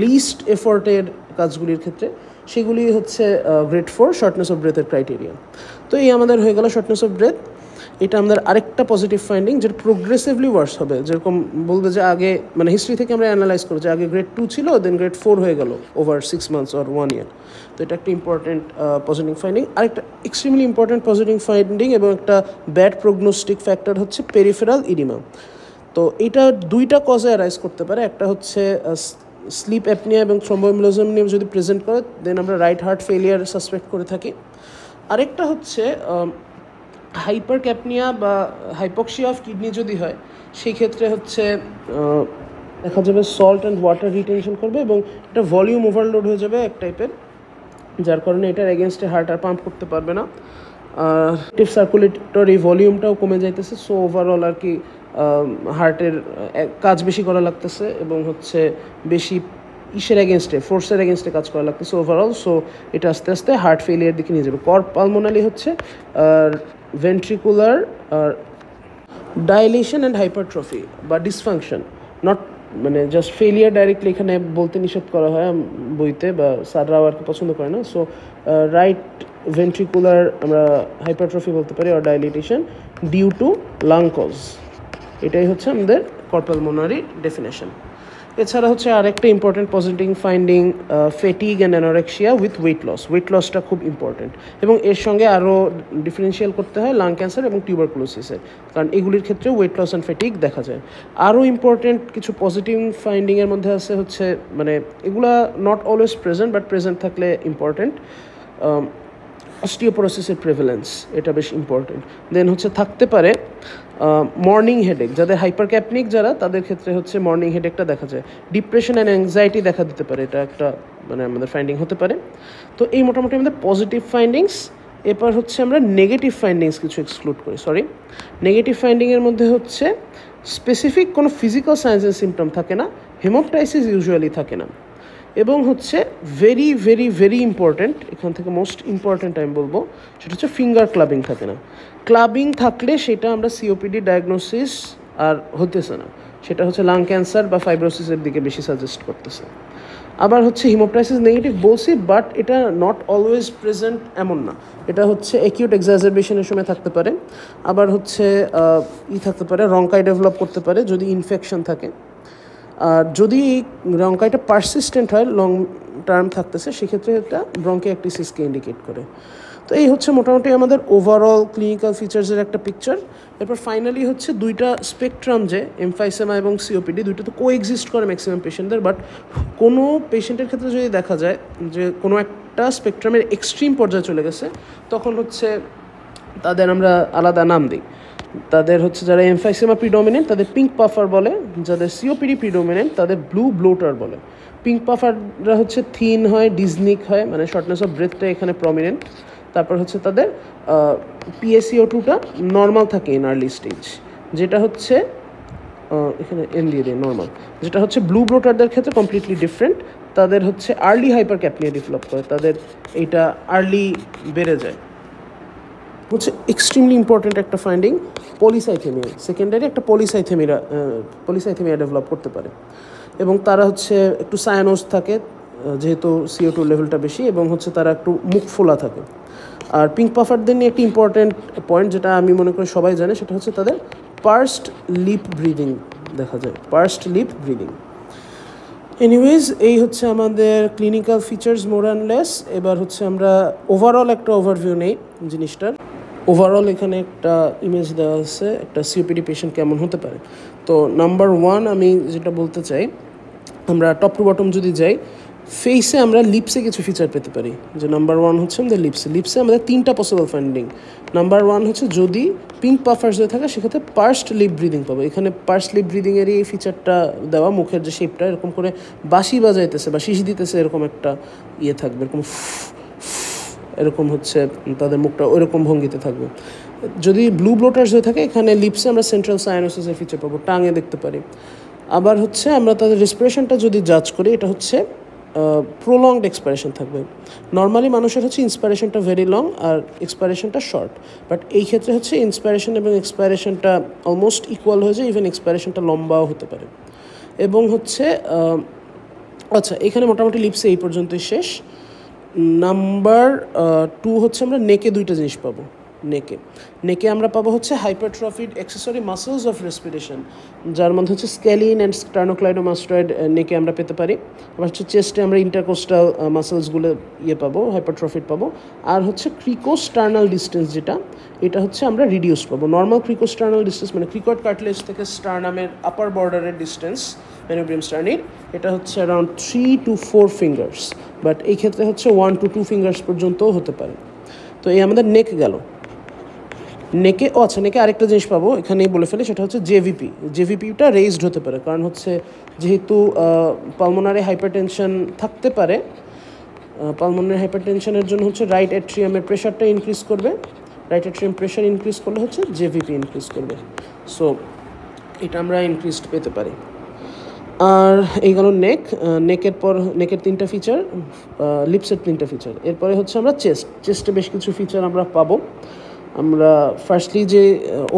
Speaker 1: লিস্ট এফোর্টের কাজগুলির ক্ষেত্রে, সেগুলি হচ্ছে গ্রেড 4 শর্টনেস অফ ব্রেথের ক্রাইটেরিয়া। তো এই আমাদের হয়ে গেল শর্টনেস অফ ব্রেথ। এটা আমাদের আরেকটা পজিটিভ ফাইন্ডিং, যেটা প্রোগ্রেসিভলি ওয়ার্স হবে। যেরকম বলবে যে আগে, মানে হিস্ট্রি থেকে আমরা অ্যানালাইজ করি যে আগে গ্রেড 2 ছিল, দেন গ্রেড 4 হয়ে গেল ওভার 6 মান্থস অর 1 ইয়ার। তো এটা একটা ইম্পর্টেন্ট পজিটিভ ফাইন্ডিং। আরেকটা এক্সট্রিমলি ইম্পর্টেন্ট পজিটিভ ফাইন্ডিং এবং একটা ব্যাড প্রোগনোস্টিক ফ্যাক্টর হচ্ছে পেরিফেরাল ইডিমা। তো এটা দুইটা কজে অ্যারাইজ করতে পারে। একটা হচ্ছে স্লিপ অ্যাপনিয়া এবং থ্রম্বোএমবোলিজম নিয়ে যদি প্রেজেন্ট করে, দেন আমরা রাইট হার্ট ফেলিয়ার সাসপেক্ট করে থাকি। আরেকটা হচ্ছে হাইপার ক্যাপনিয়া বা হাইপক্সিয়া অফ কিডনি যদি হয়, সেই ক্ষেত্রে হচ্ছে দেখা যাবে সল্ট অ্যান্ড ওয়াটার রিটেনশন করবে এবং এটা ভলিউম ওভারলোড হয়ে যাবে এক টাইপের, যার কারণে এটার এগেনস্টে হার্ট আর পাম্প করতে পারবে না। টিপ সার্কুলেটরি ভলিউমটাও কমে যাইতেছে, সো ওভারঅল আর কি হার্টের কাজ বেশি করা লাগতেছে এবং হচ্ছে বেশি ইসের এগেনস্টে, ফোর্সের এগেনস্টে কাজ করা লাগতেছে ওভারঅল। সো এটা আস্তে আস্তে হার্ট ফেলিয়ার দিকে নিয়ে যাবে। কর পালমোনালি হচ্ছে ভেন্ট্রিকুলার ডাইলেশন অ্যান্ড হাইপারট্রফি বা ডিসফাংশন, নট মানে জাস্ট ফেলিয়ার ডাইরেক্টলি এখানে বলতে নিষেধ করা হয় বইতে, বা স্যাররাও আর কি পছন্দ করে না। সো রাইট ভেন্ট্রিকুলার আমরা হাইপারট্রফি বলতে পারি or dilatation due to lung cause. এটাই হচ্ছে আমাদের কর্পালমোনারি ডেফিনেশন। এছাড়া হচ্ছে আরেকটা important positive finding fatigue and anorexia with weight loss. Weight লসটা খুব ইম্পর্টেন্ট এবং এর সঙ্গে আরও ডিফারেন্সিয়াল করতে হয় লাং ক্যান্সার এবং টিউবারকুলোসিসের, কারণ এগুলির ক্ষেত্রে ওয়েট লস অ্যান্ড ফেটিগ দেখা যায়। আরও ইম্পর্টেন্ট কিছু পজিটিভ ফাইন্ডিংয়ের মধ্যে আছে হচ্ছে, মানে এগুলা not always present, but present থাকলে ইম্পর্টেন্ট, অস্টিওপোরোসিসের প্রেভেলেন্স, এটা বেশ ইম্পর্টেন্ট। দেন হচ্ছে থাকতে পারে মর্নিং হেডেক, যাদের হাইপারক্যাপনিক যারা, তাদের ক্ষেত্রে হচ্ছে মর্নিং হেডেকটা দেখা যায়। ডিপ্রেশন অ্যান্ড অ্যাংজাইটি দেখা দিতে পারে, এটা একটা মানে আমাদের ফাইন্ডিং হতে পারে। তো এই মোটামুটি আমাদের পজিটিভ ফাইন্ডিংস। এরপর হচ্ছে আমরা নেগেটিভ ফাইন্ডিংস কিছু এক্সক্লুড করি। নেগেটিভ ফাইন্ডিংয়ের মধ্যে হচ্ছে স্পেসিফিক কোনো ফিজিক্যাল সাইন্স অ্যান্ড সিমটম থাকে না, হেমোপটাইসিস ইউজুয়ালি থাকে না, এবং হচ্ছে ভেরি ভেরি ভেরি ইম্পর্ট্যান্ট, এখান থেকে মোস্ট ইম্পর্ট্যান্ট আমি বলবো, সেটা হচ্ছে ফিঙ্গার ক্লাবিং থাকে না। ক্লাবিং থাকলে সেটা আমরা সিওপিডি ডায়াগনোসিস আর হতেছে না, সেটা হচ্ছে লাং ক্যান্সার বা ফাইব্রোসিসের দিকে বেশি সাজেস্ট করতেছে। আবার হচ্ছে হিমোপ্টাইসিস নেগেটিভ বলছি, বাট এটা নট অলওয়েজ প্রেজেন্ট এমন না, এটা হচ্ছে অ্যাকিউট এক্সাজারবেশনের সময় থাকতে পারে। আবার হচ্ছে থাকতে পারে রঙ্কাই ডেভেলপ করতে পারে যদি ইনফেকশন থাকে। আর যদি এই রঙ্কাইটা পারসিস্টেন্ট হয়, লং টার্ম থাকতেছে, সেক্ষেত্রে এটা ব্রঙ্কিয়াক্টিসিসকে ইন্ডিকেট করে। তো এই হচ্ছে মোটামুটি আমাদের ওভারঅল ক্লিনিক্যাল ফিচার্সের একটা পিকচার। এরপর ফাইনালি হচ্ছে দুইটা স্পেকট্রাম, যে এমফাইসেমা এবং সিওপিডি, দুইটা তো কোএক্সিস্ট করে ম্যাক্সিমাম পেশেন্টদের, বাট কোনো পেশেন্টের ক্ষেত্রে যদি দেখা যায় যে কোনো একটা স্পেকট্রামের এক্সট্রিম পর্যায়ে চলে গেছে, তখন হচ্ছে তাদের আমরা আলাদা নাম দিই। তাদের হচ্ছে যারা এমফাইসেমা প্রিডমিনেন্ট তাদের পিঙ্ক পাফার বলে, যাদের সিওপিডি প্রিডমিনেন্ট তাদের ব্লু ব্লোটার বলে। পিঙ্ক পাফাররা হচ্ছে থিন হয়, ডিজনিক হয়, মানে শর্টনেস অফ ব্রেথটা এখানে প্রমিনেন্ট। তারপর হচ্ছে তাদের PaCO2টা নর্মাল থাকে ইন আর্লি স্টেজ, যেটা হচ্ছে এখানে এন দিয়ে দিই নর্মাল, যেটা হচ্ছে ব্লু ব্লোটারদের ক্ষেত্রে কমপ্লিটলি ডিফারেন্ট। তাদের হচ্ছে আর্লি হাইপার ক্যাপনিয়া ডেভেলপ করে, তাদের এইটা আর্লি বেড়ে যায়। হচ্ছে এক্সট্রিমলি ইম্পর্টেন্ট একটা ফাইন্ডিং পলিসাইথেমিয়া, সেকেন্ডারি একটা পলিসাইথেমিয়া ডেভেলপ করতে পারে, এবং তারা হচ্ছে একটু সায়ানোস থাকে যেহেতু CO2 লেভেলটা বেশি, এবং হচ্ছে তারা একটু মুখ ফোলা থাকে। আর পিঙ্ক পাফারদের নিয়ে একটি ইম্পর্টেন্ট পয়েন্ট যেটা আমি মনে করি সবাই জানে, সেটা হচ্ছে তাদের পার্সড লিপ ব্রিদিং দেখা যায়, পার্সড লিপ ব্রিদিং। এনিওয়েজ, এই হচ্ছে আমাদের clinical features more and less. এবার হচ্ছে আমরা ওভারঅল একটা ওভারভিউ নেই জিনিসটার। ওভারঅল এখানে একটা ইমেজ দেওয়া আছে একটা সিওপিডি পেশেন্ট কেমন হতে পারে। তো নাম্বার 1 আমি যেটা বলতে চাই, আমরা টপ টু বটম যদি যাই, ফেসে আমরা লিপসে কিছু ফিচার পেতে পারি, যে নাম্বার 1 হচ্ছে আমাদের লিপসে আমাদের 3টা পসিবল ফাইন্ডিং। নাম্বার 1 হচ্ছে যদি পিঙ্ক পাফার্স হয়ে থাকে সেক্ষেত্রে পার্সড লিপ ব্রিদিং পাবো। এখানে পার্সড লিপ ব্রিদিংয়েরই এই ফিচারটা দেওয়া, মুখের যে শেপটা এরকম করে বাঁশি বাজাইতেছে বা শিশি দিতেছে এরকম একটা ইয়ে থাকবে, এরকম হচ্ছে তাদের মুখটা ওইরকম ভঙ্গিতে থাকবে। যদি ব্লু ব্লোটার্স হয়ে থাকে এখানে লিপসে আমরা সেন্ট্রাল সায়ানোসিসের ফিচার পাবো, টাঙে দেখতে পারি। আবার হচ্ছে আমরা তাদের রেসপিরেশনটা যদি জাজ করি, এটা হচ্ছে প্রোলংড এক্সপাইরেশন থাকবে। নর্মালি মানুষের হচ্ছে ইন্সপাইরেশনটা ভেরি লং আর এক্সপাইরেশনটা শর্ট, বাট এই ক্ষেত্রে হচ্ছে ইন্সপাইরেশন এবং এক্সপাইরেশনটা অলমোস্ট ইকুয়াল হয়ে যায়, ইভেন এক্সপাইরেশনটা লম্বাও হতে পারে। এবং হচ্ছে আচ্ছা, এখানে মোটামুটি লিপসে এই পর্যন্তই শেষ। নাম্বার 2 হচ্ছে আমরা নেকে 2টা জিনিস পাবো। নেকে আমরা পাবো হচ্ছে হাইপারট্রফিড অ্যাক্সেসরি মাসেলস অফ রেসপিরেশন, যার মধ্যে হচ্ছে স্ক্যালিন অ্যান্ড স্টার্নোক্লাইডোমাস্টয়েড নেকে আমরা পেতে পারি। আবার হচ্ছে চেস্টে আমরা ইন্টারকোস্টাল মাসেলসগুলো পাবো, হাইপারট্রফিড পাবো। আর হচ্ছে ক্রিকোস্টার্নাল ডিস্টেন্স যেটা, এটা হচ্ছে আমরা রিডিউস পাবো। নর্মাল ক্রিকোস্টার্নাল ডিস্টেন্স মানে ক্রিকট কার্টিলেজ থেকে স্টার্নামের আপার বর্ডারের ডিস্টেন্স মেনোব্রিয়াম স্টার্নির, এটা হচ্ছে অ্যারাউন্ড 3 to 4 ফিঙ্গার্স, বাট এই ক্ষেত্রে হচ্ছে 1 to 2 ফিঙ্গার্স পর্যন্তও হতে পারে। তো এই আমাদের নেক গেল। নেকে নেকে আরেকটা জিনিস পাবো, এখানেই বলে ফেলে, সেটা হচ্ছে জেভিপিটা রেইজড হতে পারে, কারণ হচ্ছে যেহেতু পালমোনারি হাইপারটেনশন থাকতে পারে, পালমোনারি হাইপারটেনশনের জন্য হচ্ছে রাইট অ্যাট্রিয়ামের প্রেশারটা ইনক্রিজ করবে, রাইট অ্যাট্রিয়াম প্রেশার ইনক্রিজ করলে হচ্ছে জেভিপি ইনক্রিজ করবে। সো এটা আমরা ইনক্রিজড পেতে পারি। আর এই গেল নেকের পর নেকের 3টা ফিচার, লিপসের 3টা ফিচার। এরপরে হচ্ছে আমরা চেস্টে বেশ কিছু ফিচার আমরা পাবো। আমরা ফার্স্টলি যে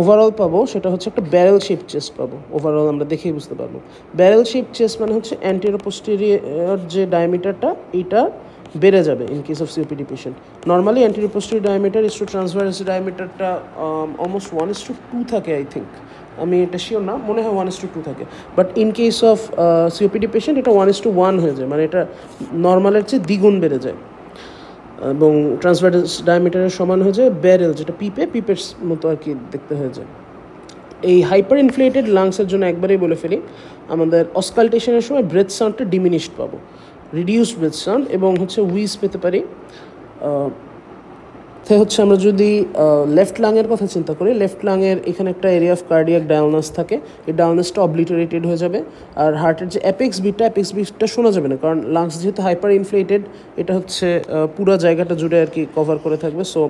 Speaker 1: ওভারঅল পাবো সেটা হচ্ছে একটা ব্যারেল শেপ চেস্ট পাবো। ওভারঅল আমরা দেখেই বুঝতে পারবো ব্যারেল শেপ চেস্ট মানে হচ্ছে অ্যান্টেরিয়র পোস্টেরিয়র যে ডায়ামিটারটা এইটা বেড়ে যাবে in case of COPD patient. Normally anterior posterior diameter is to transverse ডায়ামিটারটা অলমোস্ট 1:2 থাকে, আই থিঙ্ক, আমি এটা শিওর না, মনে হয় 1:2 থাকে। But in case of COPD patient এটা 1:1 হয়ে যায়, মানে এটা নর্মালের চেয়ে দ্বিগুণ বেড়ে যায় এবং ট্রান্সভার্স ডায়ামিটারের সমান হয়ে যায় ব্যারেল, যেটা পিপের মতো আর কি দেখতে হয়ে যায়। এই হাইপার ইনফ্লেটেড লাংসের জন্য একবারেই বলে ফেলি, আমাদের অসকালটেশনের সময় ব্রেথ সাউন্ডটা ডিমিনিশড পাবো, রিডিউসড ব্রেথ সাউন্ড, এবং হচ্ছে উইজ পেতে পারি। হচ্ছে আমরা যদি লেফট লাংয়ের কথা চিন্তা করি, লেফট লাংয়ের এখানে একটা এরিয়া অফ কার্ডিয়াক ডায়ালনাস থাকে, এই ডায়ালনাসটা অবলিটারেটেড হয়ে যাবে। আর হার্টের যে অ্যাপেক্স বিটটা শোনা যাবে না, কারণ লাংস যেহেতু হাইপার ইনফ্লেটেড, এটা হচ্ছে পুরো জায়গাটা জুড়ে আর কি কভার করে থাকবে। সো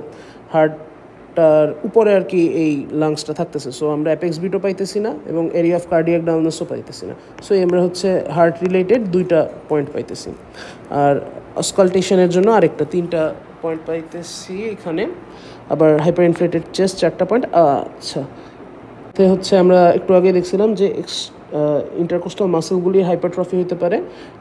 Speaker 1: হার্টটার উপরে আর কি এই লাংসটা থাকতেছে, সো আমরা অ্যাপেক্স বিটও পাইতেছি না এবং এরিয়া অফ কার্ডিয়াক ডায়ালনাসও পাইতেছি না। সো আমরা হচ্ছে হার্ট রিলেটেড 2টা পয়েন্ট পাইতেছি। আর অসকালটেশনের জন্য আরেকটা 3টা পয়েন্ট পাইতেছি এখানে। আবার হাইপার ইনফ্লেটেড চেস্ট 4টা পয়েন্ট। আচ্ছা, তো হচ্ছে আমরা একটু আগে দেখছিলাম যে ইন্টারকোস্টাল মাসেলগুলির হাইপারট্রফি হতে পারে।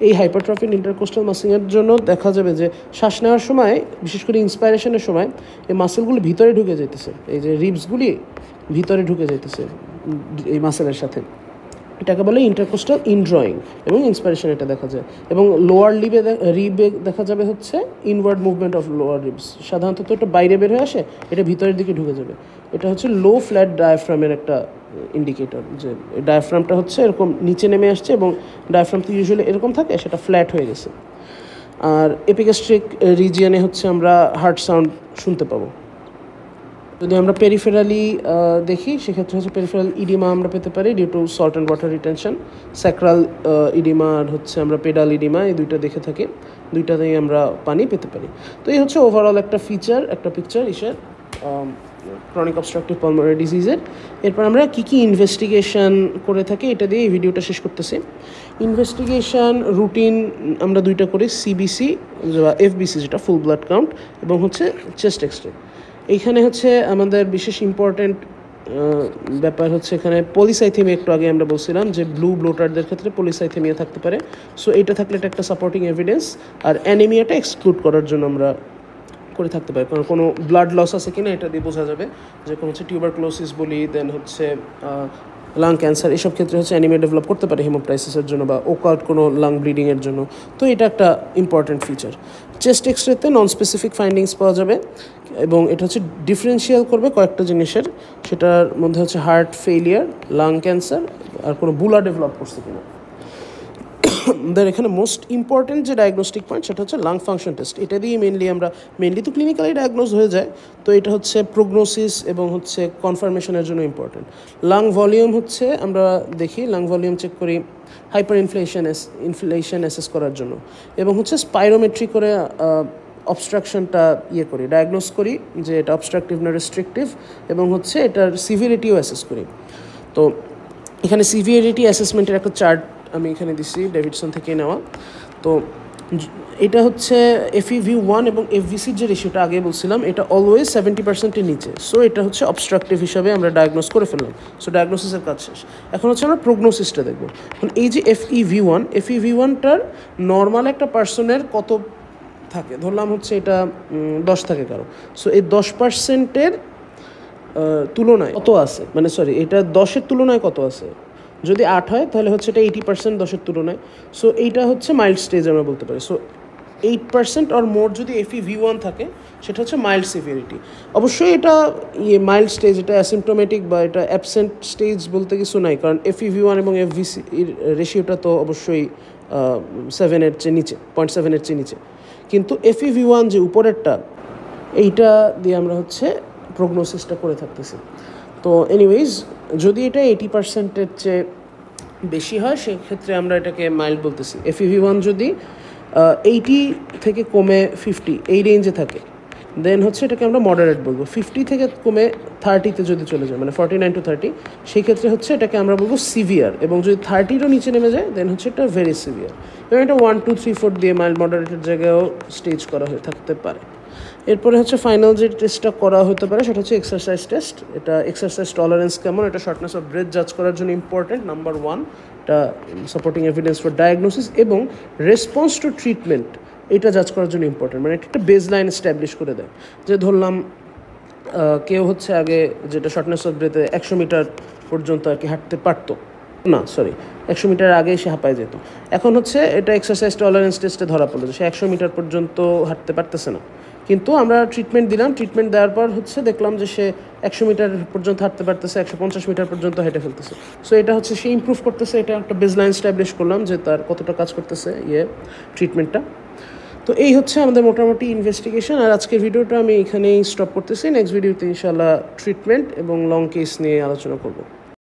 Speaker 1: এই হাইপারট্রফিড ইন্টারকোস্টাল মাসেলের জন্য দেখা যাবে যে শ্বাস নেওয়ার সময়, বিশেষ করে ইন্সপাইরেশনের সময়, এই মাসেলগুলি ভিতরে ঢুকে যেতেছে, এই যে রিবসগুলি ভিতরে ঢুকে যেতেছে এই মাসেলের সাথে, এটাকে বলে ইন্টারকোস্টাল ইনড্রয়িং, এবং ইন্সপাইরেশন এটা দেখা যায়। এবং লোয়ার রিবে দেখা যাবে হচ্ছে inward movement of lower ribs, সাধারণত তো এটা বাইরে বের হয়ে আসে, এটা ভিতরের দিকে ঢুকে যাবে। এটা হচ্ছে লো ফ্ল্যাট ডায়াফ্রামের একটা ইন্ডিকেটর, যে ডায়াফ্রামটা হচ্ছে এরকম নিচে নেমে আসছে এবং ডায়াফ্রাম তো ইউজুয়ালি এরকম থাকে, সেটা ফ্ল্যাট হয়ে গেছে। আর এপিগ্যাস্ট্রিক রিজিয়নে হচ্ছে আমরা হার্ট সাউন্ড শুনতে পাবো। যদি আমরা পেরিফেরালি দেখি, সেক্ষেত্রে হচ্ছে পেরিফেরাল ইডিমা আমরা পেতে পারি due to salt and water retention. Sacral oedema আর হচ্ছে আমরা পেডাল ইডিমা, এই 2টা দেখে থাকি, 2টাতেই আমরা পানি পেতে পারি। তো এই হচ্ছে ওভারঅল একটা পিকচার ইসের ক্রনিক অবস্ট্রাকটিভ পালমোনারি ডিজিজের। এরপর আমরা কী ইনভেস্টিগেশন করে থাকি এটা দিয়ে এই ভিডিওটা শেষ করতেছি। ইনভেস্টিগেশন রুটিন আমরা 2টা করি, সিবিসি বা এফবিসি যেটা ফুল ব্লাড কাউন্ট, এবং হচ্ছে চেস্ট এক্সরে। এইখানে হচ্ছে আমাদের বিশেষ ইম্পর্ট্যান্ট ব্যাপার হচ্ছে এখানে পলিসাইথেমিয়া। একটু আগে আমরা বলছিলাম যে ব্লু ব্লোটারদের ক্ষেত্রে পলিসাইথেমিয়া থাকতে পারে, সো এটা থাকলে এটা একটা সাপোর্টিং এভিডেন্স। আর অ্যানিমিয়াটা এক্সক্লুড করার জন্য আমরা করে থাকতে পারি, কারণ কোনো ব্লাড লস আছে কিনা এটা দিয়ে বোঝা যাবে, যে কোনো হচ্ছে টিউবারক্লোসিস বলি, দেন হচ্ছে লাং ক্যান্সার, এসব ক্ষেত্রে হচ্ছে অ্যানিমিয়া ডেভেলপ করতে পারে হেমোপ্টাইসিসের জন্য বা ওকাল্ট কোনো লাং ব্লিডিংয়ের জন্য। তো এটা একটা ইম্পর্ট্যান্ট ফিচার। চেস্ট এক্সরেতে নন স্পেসিফিক ফাইন্ডিংস পাওয়া যাবে, এবং এটা হচ্ছে ডিফারেন্সিয়াল করবে কয়েকটা জিনিসের, সেটার মধ্যে হচ্ছে হার্ট ফেইলিয়ার, লাং ক্যান্সার, আর কোনো বুলা ডেভেলপ করছে কিনা। আমাদের এখানে মোস্ট ইম্পর্টেন্ট যে ডায়াগনস্টিক পয়েন্ট সেটা হচ্ছে লাং ফাংশন টেস্ট। এটা দিয়ে মেনলি তো ক্লিনিক্যালি ডায়াগনোজ হয়ে যায়, তো এটা হচ্ছে প্রোগনোসিস এবং হচ্ছে কনফার্মেশনের জন্য ইম্পর্টেন্ট। লাং ভলিউম হচ্ছে আমরা দেখি, লাং ভলিউম চেক করি হাইপার ইনফ্লেশন অ্যাসেস করার জন্য, এবং হচ্ছে স্পাইরোমেট্রি করে অবস্ট্রাকশনটা করি, ডায়াগনোস করি যে এটা অবস্ট্রাকটিভ না রেস্ট্রিকটিভ, এবং হচ্ছে এটার সিভিরিটিও অ্যাসেস করি। তো এখানে সিভিরিটি অ্যাসেসমেন্টের একটা চার্ট আমি এখানে দিচ্ছি, ডেভিডসন থেকে নেওয়া। তো এটা হচ্ছে FEV1 এবং FVCর যে রেশিওটা আগে বলছিলাম, এটা অলওয়েজ 70%-এর নিচে। সো এটা হচ্ছে অবস্ট্রাকটিভ হিসাবে আমরা ডায়াগনোস করে ফেললাম। সো ডায়াগনোসিসের কাজ শেষ। এখন হচ্ছে আমরা প্রোগনোসিসটা দেখব। এখন এই যে FEV1টার নর্মাল একটা পার্সনের কত থাকে, ধরলাম হচ্ছে এটা 10 থাকে কারো। সো এই 10%-এর তুলনায় কত আছে, মানে সরি, এটা 10-এর তুলনায় কত আছে। যদি 8 হয় তাহলে হচ্ছে এটা 80% 10-এর তুলনায়। সো এইটা হচ্ছে মাইল্ড স্টেজ আমরা বলতে পারি। সো 8% অর মোর যদি FEV1 থাকে সেটা হচ্ছে মাইল্ড সিভিরিটি। অবশ্যই এটা মাইল্ড স্টেজ, এটা অ্যাসিমটোমেটিক বা এটা অ্যাবসেন্ট স্টেজ বলতে কিছু নাই, কারণ FEV1 এবং FVC এর রেশিওটা তো অবশ্যই 7-এর চেয়ে নিচে, 0.7-এর চেয়ে নিচে। কিন্তু FEV1 যে উপরেরটা, এইটা দিয়ে আমরা হচ্ছে প্রোগনোসিসটা করে থাকতেছি। তো এনিওয়েজ, যদি এটা 80%-এর চেয়ে বেশি হয় সেক্ষেত্রে আমরা এটাকে মাইল্ড বলতেছি। FEV1 যদি 80 থেকে কমে 50 এই রেঞ্জে থাকে, দেন হচ্ছে এটাকে আমরা মডারেট বলবো। 50 থেকে কমে 30-তে যদি চলে যায়, মানে 49 to 30, সেই ক্ষেত্রে হচ্ছে এটাকে আমরা বলবো সিভিয়ার। এবং যদি 30-রও নিচে নেমে যায় দেন হচ্ছে এটা ভেরি সিভিয়ার। এবং এটা 1, 2, 3, 4 দিয়ে মাইল্ড মডারেটের জায়গায়ও স্টেজ করা হয়ে থাকতে পারে। এরপরে হচ্ছে ফাইনাল যে টেস্টটা করা হতে পারে সেটা হচ্ছে এক্সারসাইজ টেস্ট। এটা এক্সারসাইজ টলারেন্স কেমন, এটা শর্টনেস অফ ব্রেথ জাজ করার জন্য ইম্পর্টেন্ট। নাম্বার 1, এটা সাপোর্টিং এভিডেন্স ফর ডায়াগনোসিস এবং রেসপন্স টু ট্রিটমেন্ট, এটা জাজ করার জন্য ইম্পর্টেন্ট। মানে এটা একটা বেস লাইন এস্টাবলিশ করে দেয় যে ধরলাম কেউ হচ্ছে আগে যেটা শর্টনেস অফ ব্রেথে 100 মিটার পর্যন্ত আর কি হাঁটতে পারতো না, 100 মিটার আগে সে হাঁপায় যেত। এখন হচ্ছে এটা এক্সারসাইজ টলারেন্স টেস্টে ধরা পড়লো যে সে 100 মিটার পর্যন্ত হাঁটতে পারতেছে না, কিন্তু আমরা ট্রিটমেন্ট দিলাম। ট্রিটমেন্ট দেওয়ার পর হচ্ছে দেখলাম যে সে 100 মিটার পর্যন্ত হাঁটতে পারতেছে, 150 মিটার পর্যন্ত হেঁটে ফেলতেছে। সো এটা হচ্ছে সে ইমপ্রুভ করতেছে, এটা একটা বেসলাইন স্ট্যাবলিশ করলাম যে তার কতটা কাজ করতেছে ট্রিটমেন্টটা। তো এই হচ্ছে আমাদের মোটামুটি ইনভেস্টিগেশন। আর আজকের ভিডিওটা আমি এখানেই স্টপ করতেছি। নেক্সট ভিডিওতে ইনশাআল্লাহ ট্রিটমেন্ট এবং লং কেস নিয়ে আলোচনা করব।